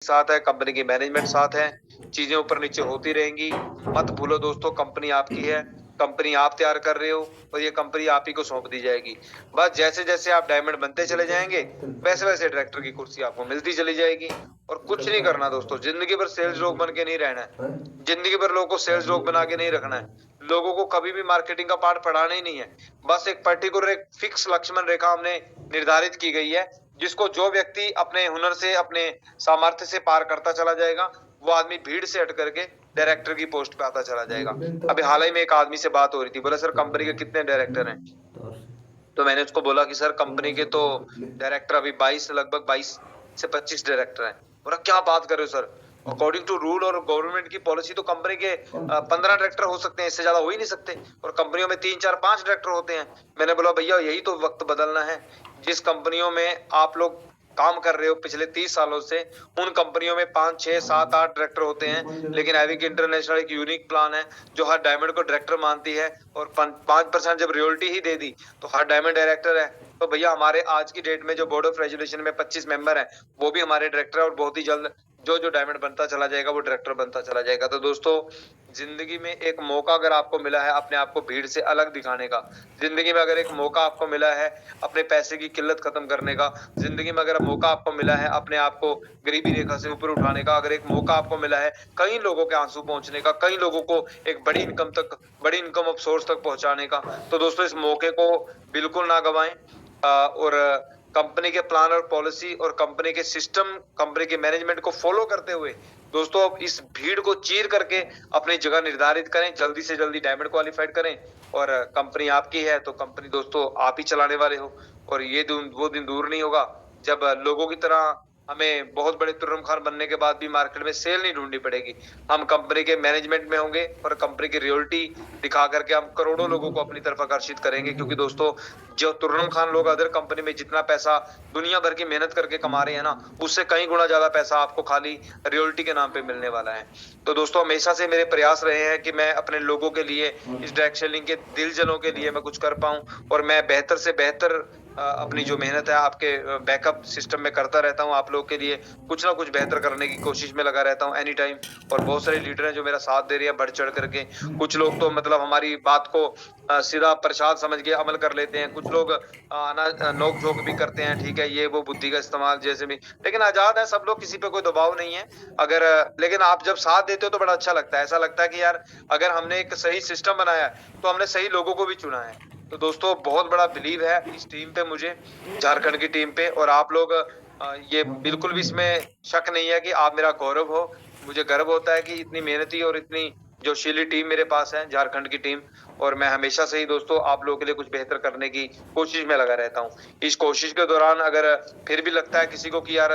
साथ है, कंपनी की मैनेजमेंट साथ है, चीजें ऊपर नीचे होती रहेंगी। मत भूलो दोस्तों, कंपनी आपकी है, कंपनी आप तैयार कर रहे हो और ये कंपनी आप ही को सौंप दी जाएगी। बस जैसे जैसे आप डायमंड बनते चले जाएंगे, वैसे वैसे डायरेक्टर की कुर्सी आपको मिलती चली जाएगी। और कुछ नहीं करना दोस्तों, जिंदगी भर सेल्स लोग बन के नहीं रहना है, जिंदगी भर लोगों को सेल्स लोग बना के नहीं रखना है, लोगों को कभी भी मार्केटिंग का पार्ट पढ़ाना ही नहीं है। बस एक पर्टिकुलर एक फिक्स लक्ष्मण रेखा हमने निर्धारित की गई है, जिसको जो व्यक्ति अपने हुनर से अपने सामर्थ्य से पार करता चला जाएगा, वो आदमी भीड़ से हट करके डायरेक्टर की पोस्ट पे आता चला जाएगा। अभी हाल ही में एक आदमी से बात हो रही थी, बोला सर कंपनी के कितने डायरेक्टर हैं? तो मैंने उसको बोला कि सर कंपनी के तो डायरेक्टर अभी 22, लगभग 22 से 25 डायरेक्टर हैं। बोला क्या बात कर रहे हो सर, अकॉर्डिंग टू रूल और गवर्नमेंट की पॉलिसी तो कंपनी के 15 डायरेक्टर हो सकते हैं, इससे ज्यादा हो ही नहीं सकते, और कंपनियों में 3 4 5 डायरेक्टर होते हैं। मैंने बोला भैया यही तो वक्त बदलना है। जिस कंपनियों में आप लोग काम कर रहे हो पिछले 30 सालों से, उन कंपनियों में 5 6 7 8 डायरेक्टर होते हैं, लेकिन एविक इंटरनेशनल एक यूनिक प्लान है जो हर डायमंड को डायरेक्टर मानती है, और 5% जब रॉयल्टी ही दे दी तो हर डायमंड डायरेक्टर है। तो भैया हमारे आज की डेट में जो बोर्ड ऑफ रेजुलेशन में 25 मेंबर हैं, वो भी हमारे डायरेक्टर है, और बहुत ही जल्द जो जो डायमंड बनता चला जाएगा वो डायरेक्टर बनता चला जाएगा। तो दोस्तों, जिंदगी में एक मौका अगर आपको मिला है अपने आप को भीड़ से अलग दिखाने का, जिंदगी में अगर एक मौका आपको मिला है अपने पैसे की किल्लत खत्म करने का, जिंदगी में अगर मौका आपको मिला है अपने आप को गरीबी रेखा से ऊपर उठाने का, अगर एक मौका आपको मिला है कई लोगों के आंसू पहुंचने का, कई लोगों को एक बड़ी इनकम ऑफ सोर्स तक पहुंचाने का, तो दोस्तों इस मौके को बिल्कुल ना गवाएं। और कंपनी के प्लान और पॉलिसी और कंपनी के सिस्टम, कंपनी के मैनेजमेंट को फॉलो करते हुए दोस्तों अब इस भीड़ को चीर करके अपनी जगह निर्धारित करें, जल्दी से जल्दी डायमंड क्वालिफाइड करें। और कंपनी आपकी है तो कंपनी दोस्तों आप ही चलाने वाले हो, और ये वो दिन दूर नहीं होगा जब लोगों की तरह हमें बहुत बड़े तुर्रम खान बनने के बाद भी मार्केट में सेल नहीं ढूंढनी पड़ेगी। हम कंपनी के मैनेजमेंट में होंगे और कंपनी की रियलिटी दिखा करके हम करोड़ों लोगों को अपनी तरफ आकर्षित करेंगे। क्योंकि दोस्तों जो तुर्रम खान लोग अदर कंपनी में जितना पैसा दुनिया भर की मेहनत करके कमा रहे हैं ना, उससे कई गुना ज्यादा पैसा आपको खाली रियलिटी के नाम पे मिलने वाला है। तो दोस्तों हमेशा से मेरे प्रयास रहे हैं कि मैं अपने लोगों के लिए, इस डायरेक्ट सेलिंग के दिलजनों के लिए मैं कुछ कर पाऊं, और मैं बेहतर से बेहतर अपनी जो मेहनत है आपके बैकअप सिस्टम में करता रहता हूँ। आप लोगों के लिए कुछ ना कुछ बेहतर करने की कोशिश में लगा रहता हूँ एनी टाइम। और बहुत सारे लीडर हैं जो मेरा साथ दे रहे हैं बढ़ चढ़ करके। कुछ लोग तो मतलब हमारी बात को सीधा प्रसाद समझ के अमल कर लेते हैं, कुछ लोग नोक झोंक भी करते हैं, ठीक है ये वो बुद्धि का इस्तेमाल जैसे भी, लेकिन आजाद है सब लोग, किसी पे कोई दबाव नहीं है। अगर लेकिन आप जब साथ देते हो तो बड़ा अच्छा लगता है, ऐसा लगता है कि यार अगर हमने एक सही सिस्टम बनाया है तो हमने सही लोगों को भी चुना है। तो दोस्तों बहुत बड़ा बिलीव है इस टीम पे, मुझे झारखंड की टीम पे, और आप लोग ये बिल्कुल भी इसमें शक नहीं है कि आप मेरा गौरव हो। मुझे गर्व होता है कि इतनी मेहनती और इतनी जोशीली टीम मेरे पास है, झारखंड की टीम। और मैं हमेशा से ही दोस्तों आप लोगों के लिए कुछ बेहतर करने की कोशिश में लगा रहता हूँ। इस कोशिश के दौरान अगर फिर भी लगता है किसी को कि यार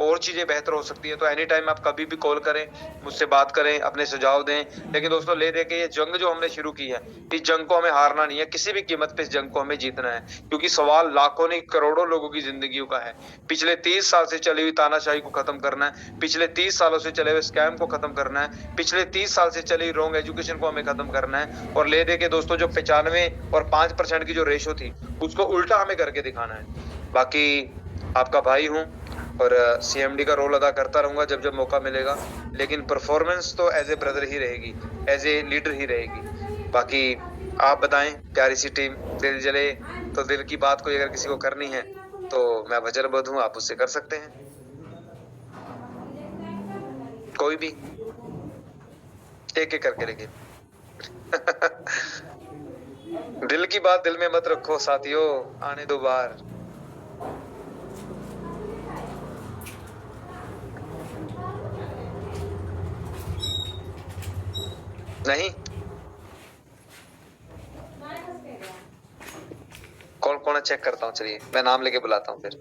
और चीजें बेहतर हो सकती है, तो एनी टाइम आप कभी भी कॉल करें, मुझसे बात करें, अपने सुझाव दें। लेकिन दोस्तों ले दे के ये जंग जो हमने शुरू की है, इस जंग को हमें हारना नहीं है, किसी भी कीमत पे इस जंग को हमें जीतना है। क्योंकि सवाल लाखों नहीं करोड़ों लोगों की जिंदगियों का है। पिछले 30 साल से चली हुई तानाशाही को खत्म करना है, पिछले 30 सालों से चले हुए स्कैम को खत्म करना है, पिछले 30 साल से चली रॉन्ग एजुकेशन को हमें खत्म करना है। और ले दे के दोस्तों जो 95 और 5% की जो रेशो थी उसको उल्टा हमें करके दिखाना है। बाकी आपका भाई हूँ और सीएमडी का रोल अदा करता रहूंगा जब जब मौका मिलेगा, लेकिन परफॉर्मेंस तो एज ए ब्रदर ही रहेगी, एज ए लीडर ही रहेगी। बाकी आप बताएं, प्यारी सी टीम, दिल जले तो दिल की बात कोई अगर किसी को करनी है तो मैं वचनबद्ध हूँ, आप उससे कर सकते हैं, कोई भी एक एक करके। लेकिन दिल की बात दिल में मत रखो साथियों, आने दो बार। नहीं कौन कौन है चेक करता हूँ, चलिए मैं नाम लेके बुलाता हूँ फिर।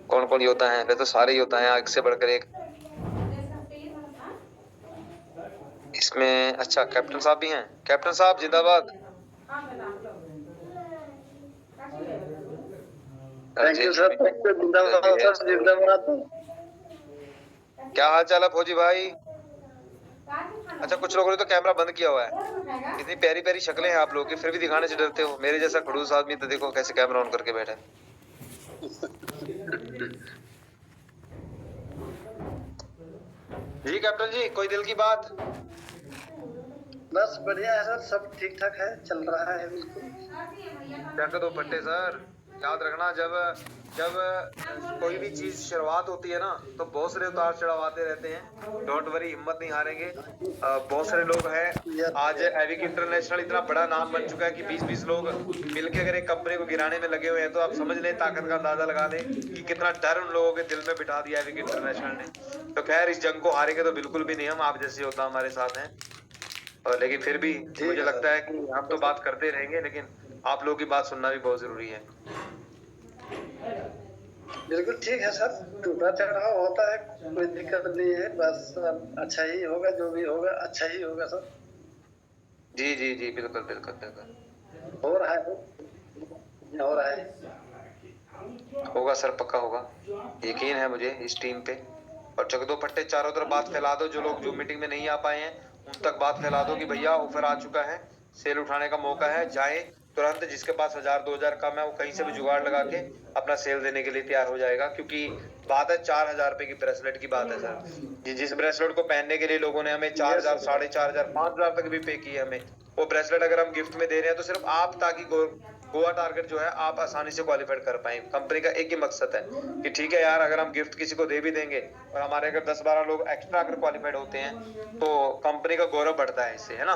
कौन कौन योद्धा है? वे तो सारे योद्धा हैं, एक से बढ़कर एक इसमें। अच्छा कैप्टन साहब भी हैं, कैप्टन साहब जिंदाबाद। थैंक यू सर, जिंदाबाद। क्या हाल चाल है फौजी भाई? अच्छा कुछ लोगों ने तो कैमरा बंद किया हुआ है, इतनी प्यारी प्यारी शक्लें हैं आप लोगों की, फिर भी दिखाने से डरते हो। मेरे जैसा खड़ूस आदमी तो देखो कैसे कैमरा ऑन करके बैठा है। जी कैप्टन जी, कोई दिल की बात? बस बढ़िया है सर, सब ठीक ठाक है, चल रहा है बिल्कुल। क्या कर दो फट्टे सर, याद रखना जब जब कोई भी चीज शुरुआत होती है ना तो बहुत सारे उतार चढ़ाव आते रहते हैं। डोंट वरी, हिम्मत नहीं हारेंगे। बहुत सारे लोग हैं। यस आज एविक इंटरनेशनल इतना बड़ा नाम बन चुका है कि 20-20 लोग मिलके अगर एक कंपनी को गिराने में लगे हुए हैं तो आप समझ लें, ताकत का अंदाजा लगा लें कि कितना डर उन लोगों के दिल में बिठा दिया एविक इंटरनेशनल ने। तो खैर, इस जंग को हारेंगे तो बिल्कुल भी नहीं हम, आप जैसे योद्धा हमारे साथ हैं। और लेकिन फिर भी ठीक मुझे है लगता है सर। कि हम तो बात करते रहेंगे, लेकिन आप लोगों की बात सुनना भी बहुत जरूरी है। बिल्कुल ठीक है सर, टूटा चढ़ाव होता है, कोई दिक्कत नहीं है, बस अच्छा ही होगा, जो भी होगा अच्छा ही होगा सर। जी जी जी, बिल्कुल बिल्कुल बिल्कुल। हो रहा है, हो रहा है। होगा सर, पक्का होगा। यकीन है मुझे इस टीम पे। और चक दो फट्टे, चारों तरफ बात फैला दो। जो लोग जो मीटिंग में नहीं आ पाए हैं उन तक बात फैला दो कि भैया ऑफर आ चुका है, सेल उठाने का मौका है, जाए तुरंत। जिसके पास 1000-2000 कम है वो कहीं से भी जुगाड़ लगा के अपना सेल देने के लिए तैयार हो जाएगा। क्योंकि बात है 4000 रुपए की ब्रेसलेट की बात है सर। जिस ब्रेसलेट को पहनने के लिए लोगों ने हमें 4000, 4500, 5000 तक भी पे किए हमें, वो ब्रेसलेट अगर हम गिफ्ट में दे रहे हैं तो सिर्फ आप, ताकि गोवा टारगेट जो है आप आसानी से क्वालिफाइड कर पाए। कंपनी का एक ही मकसद है कि ठीक है यार, अगर हम गिफ्ट किसी को दे भी देंगे और हमारे अगर 10-12 लोग एक्स्ट्रा अगर क्वालिफाइड होते हैं तो कंपनी का गौरव बढ़ता है इससे, है ना।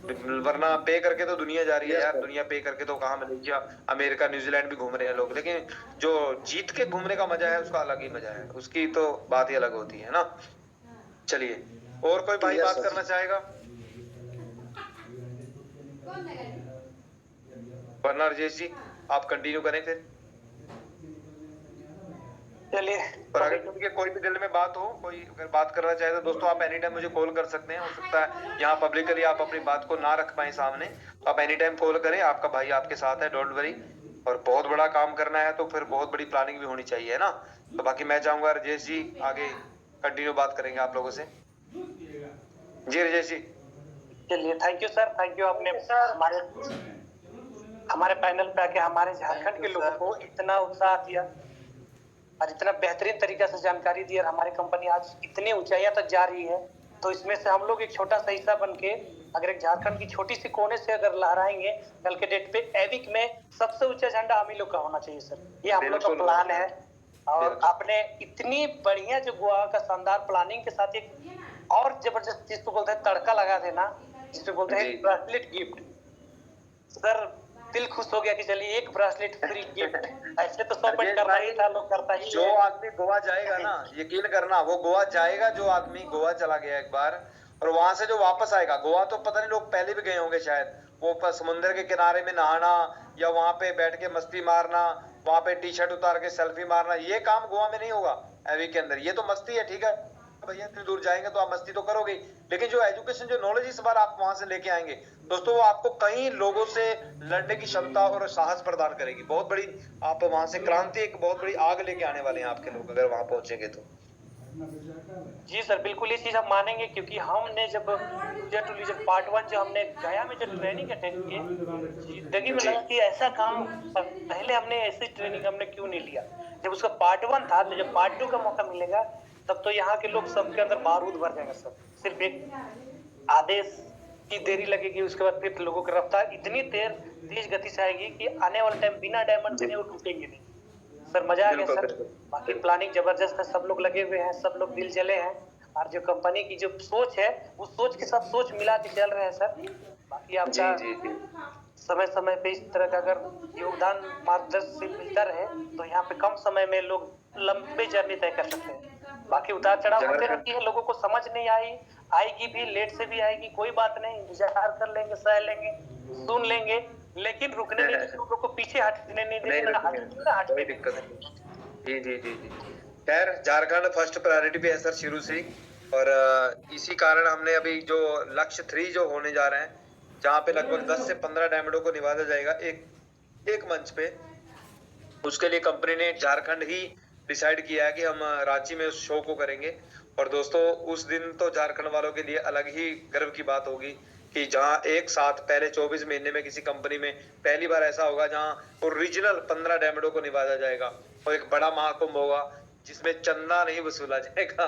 वरना पे करके तो दुनिया जा रही है यार, दुनिया पे करके तो कहाँ, मलेशिया, अमेरिका, न्यूजीलैंड भी घूम रहे हैं लोग, लेकिन जो जीत के घूमने का मजा है उसका अलग ही मजा है, उसकी तो बात ही अलग होती है ना। चलिए, और कोई भाई यस बात सर। करना चाहेगा? वरना राजेश जी आप कंटिन्यू करें फिर। चलिए। और अगर किसी के कोई भी दिल में बात हो, कोई अगर बात करना चाहे तो दोस्तों आप एनी टाइम मुझे कॉल कर सकते हैं। हो सकता है यहाँ पब्लिकली आप अपनी बात को ना रख पाए सामने, तो आप एनी टाइम कॉल करें, आपका भाई आपके साथ है, डोंट वरी। और बहुत बड़ा काम करना है तो फिर बहुत बड़ी प्लानिंग भी होनी चाहिए, है ना। तो बाकी मैं चाहूंगा राजेश जी आगे कंटिन्यू बात करेंगे आप लोगों से। जी राजेश जी। चलिए, thank you sir, thank you. आपने हमारे पैनल पे आके हमारे झारखंड के लोगों को इतना उत्साह दिया और इतना बेहतरीन तरीका से जानकारी दी, और हमारी कंपनी आज इतनी ऊंचाइयां तक जा रही है। तो इसमें से हम लोग एक छोटा सा हिस्सा बन के अगर एक झारखंड की छोटी सी कोने से अगर लहराएंगे, कल के डेट पे एविक में सबसे ऊंचा झंडा हम ही लोग का होना चाहिए सर। ये हम लोग का प्लान है। और आपने इतनी बढ़िया जो गोवा का शानदार प्लानिंग के साथ एक और जबरदस्त चीज को बोलते हैं तड़का लगा देना, जिसको बोलते हैं ब्रेसलेट गिफ्ट। सर दिल खुश हो गया कि चलिए एक ब्रेसलेट फ्री गिफ्ट। ऐसे तो सब करना ही था, लोग करता ही। जो आदमी गोवा जाएगा ना, यकीन करना वो गोवा जाएगा, जो आदमी गोवा चला गया एक बार और वहां से जो वापस आएगा, गोवा तो पता नहीं लोग पहले भी गए होंगे शायद, वो समुद्र के किनारे में नहाना या वहां पे बैठ के मस्ती मारना, वहां पे टी शर्ट उतार के सेल्फी मारना, ये काम गोवा में नहीं होगा। एवी के अंदर ये तो मस्ती है, ठीक है भैया, इतनी दूर जाएंगे तो आप मस्ती तो करोगे, लेकिन जो एजुकेशन, जो नॉलेज इस बार आप वहां से लेके आएंगे दोस्तों, वो आपको कई लोगों से लड़ने की क्षमता और साहस प्रदान करेगी। बहुत बड़ी आप वहां से क्रांति, एक बहुत बड़ी आग लेके आने वाले हैं आपके लोग अगर वहां पहुंचेंगे तो। जी सर, बिल्कुल ये चीज हम मानेंगे, क्योंकि हमने जब लीजर टू लीजर पार्ट 1 जो हमने गया में जो ट्रेनिंग अटेंड की, जिंदगी में लगा कि ऐसा काम पहले हमने ऐसी ट्रेनिंग हमने क्यों नहीं लिया। जब उसका पार्ट 1 था, तो जब पार्ट 2 का मौका मिलेगा तब तो यहाँ के लोग सबके अंदर बारूद भर जाएगा सर। सिर्फ एक आदेश की देरी लगेगी, उसके बाद फिर लोगों की रफ्तार इतनी तेज गति से आएगी कि आने वाले टाइम बिना डायमंड देने वो टूटेंगे नहीं। सर मजा आ गया सर। बाकी प्लानिंग जबरदस्त है, सब लोग लगे हुए हैं, सब लोग दिल जले हैं, और जो कंपनी की जो सोच है उस सोच के साथ सोच मिला के चल रहे हैं सर। बाकी आपका समय समय पे इस तरह का अगर योगदान मार्गदर्शन मिलता रहे तो यहाँ पे कम समय में लोग लंबे जर्नी तय कर सकते हैं। बाकी उतार चढ़ाव होते रहती है, लोगों को समझ नहीं आएगी भी, लेट से भी आएगी, कोई बात नहीं, इंतजार कर लेंगे, सह लेंगे, सुन लेंगे, लेकिन रुकने नहीं देंगे, लोगों को पीछे हटने नहीं देंगे, कोई दिक्कत नहीं। जी जी जी जी। खैर, झारखंड फर्स्ट प्रायोरिटी पे है सर शुरू से ही, और इसी कारण हमने अभी जो लक्ष्य 3 जो होने जा रहे हैं, जहाँ पे लगभग 10 से 15 डायमंडों को निवाजा जाएगा एक मंच पे, उसके लिए कंपनी ने झारखंड ही डिसाइड किया है कि हम रांची में उस शो को करेंगे। और दोस्तों उस दिन तो झारखंड वालों के लिए अलग ही गर्व की बात होगी कि जहां एक साथ पहले 24 महीने में किसी कंपनी में पहली बार ऐसा होगा जहां ओरिजिनल 15 डायमंडों को निवाजा जाएगा, और एक बड़ा महाकुंभ होगा जिसमें चंदा नहीं वसूला जाएगा।